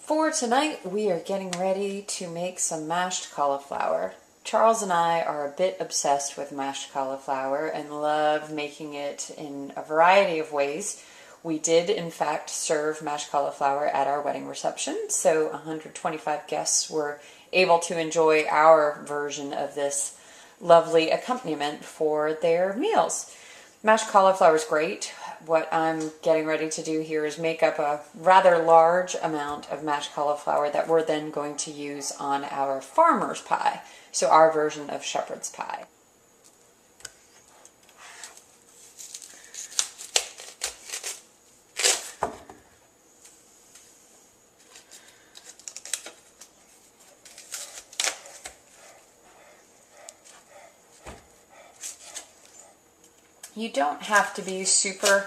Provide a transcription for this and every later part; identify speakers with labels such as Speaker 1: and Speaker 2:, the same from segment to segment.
Speaker 1: For tonight, we are getting ready to make some mashed cauliflower. Charles and I are a bit obsessed with mashed cauliflower and love making it in a variety of ways. We did, in fact, serve mashed cauliflower at our wedding reception, so 125 guests were able to enjoy our version of this lovely accompaniment for their meals. Mashed cauliflower is great. What I'm getting ready to do here is make up a rather large amount of mashed cauliflower that we're then going to use on our farmer's pie, so our version of shepherd's pie. You don't have to be super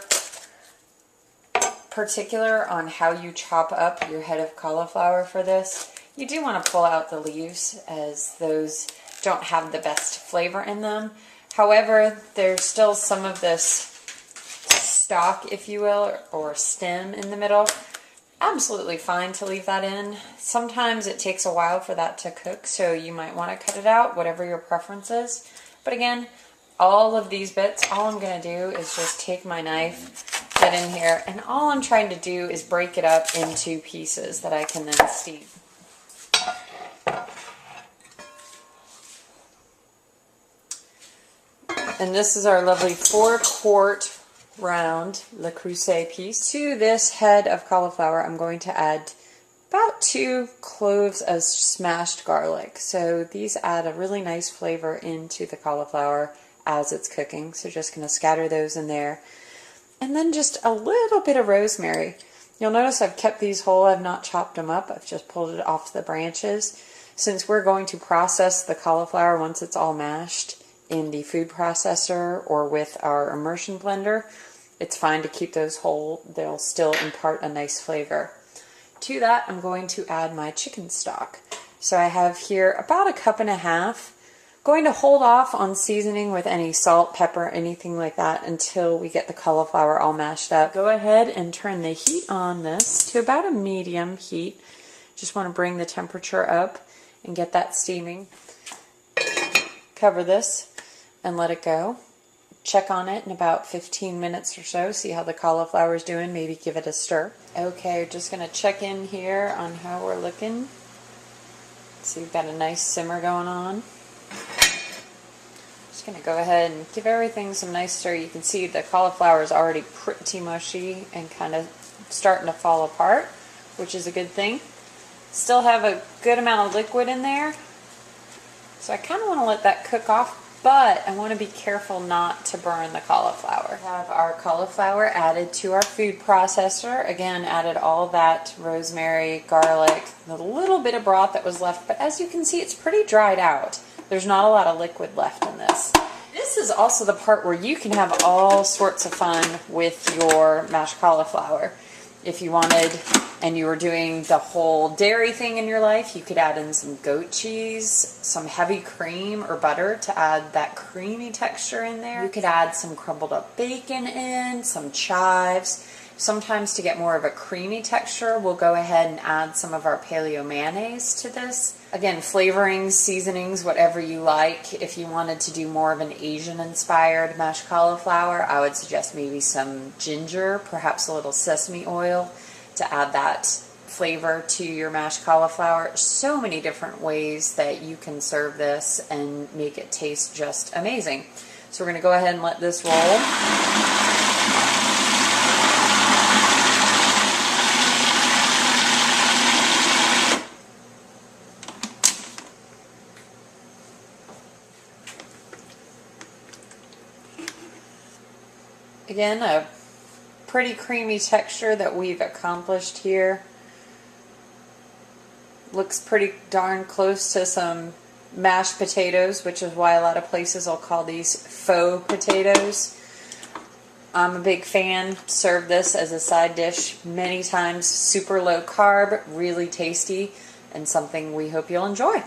Speaker 1: particular on how you chop up your head of cauliflower for this. You do want to pull out the leaves as those don't have the best flavor in them. However, there's still some of this stalk, if you will, or stem in the middle. Absolutely fine to leave that in. Sometimes it takes a while for that to cook, so you might want to cut it out, whatever your preference is. But again, all of these bits, all I'm going to do is just take my knife, get in here, and all I'm trying to do is break it up into pieces that I can then steam. And this is our lovely 4-quart round Le Creuset piece. To this head of cauliflower, I'm going to add about 2 cloves of smashed garlic. So these add a really nice flavor into the cauliflower as it's cooking. So just going to scatter those in there. And then just a little bit of rosemary. You'll notice I've kept these whole. I've not chopped them up. I've just pulled it off the branches. Since we're going to process the cauliflower once it's all mashed in the food processor or with our immersion blender, it's fine to keep those whole. They'll still impart a nice flavor. To that, I'm going to add my chicken stock. So I have here about 1.5 cups. Going to hold off on seasoning with any salt, pepper, anything like that until we get the cauliflower all mashed up. Go ahead and turn the heat on this to about a medium heat. Just want to bring the temperature up and get that steaming. Cover this and let it go. Check on it in about 15 minutes or so, see how the cauliflower is doing, maybe give it a stir. Okay, just going to check in here on how we're looking. So we've got a nice simmer going on. Just going to go ahead and give everything some nice stir. You can see the cauliflower is already pretty mushy and kind of starting to fall apart, which is a good thing. Still have a good amount of liquid in there, so I kind of want to let that cook off, but I want to be careful not to burn the cauliflower. We have our cauliflower added to our food processor. Again, added all that rosemary, garlic, the little bit of broth that was left, but as you can see, it's pretty dried out. There's not a lot of liquid left in this. This is also the part where you can have all sorts of fun with your mashed cauliflower. If you wanted, and you were doing the whole dairy thing in your life, you could add in some goat cheese, some heavy cream or butter to add that creamy texture in there. You could add some crumbled up bacon in, some chives. Sometimes to get more of a creamy texture, we'll go ahead and add some of our Paleo mayonnaise to this. Again, flavorings, seasonings, whatever you like. If you wanted to do more of an Asian-inspired mashed cauliflower, I would suggest maybe some ginger, perhaps a little sesame oil to add that flavor to your mashed cauliflower. So many different ways that you can serve this and make it taste just amazing. So we're going to go ahead and let this roll. Again, a pretty creamy texture that we've accomplished here. Looks pretty darn close to some mashed potatoes, which is why a lot of places will call these faux potatoes. I'm a big fan. Serve this as a side dish many times. Super low carb, really tasty, and something we hope you'll enjoy.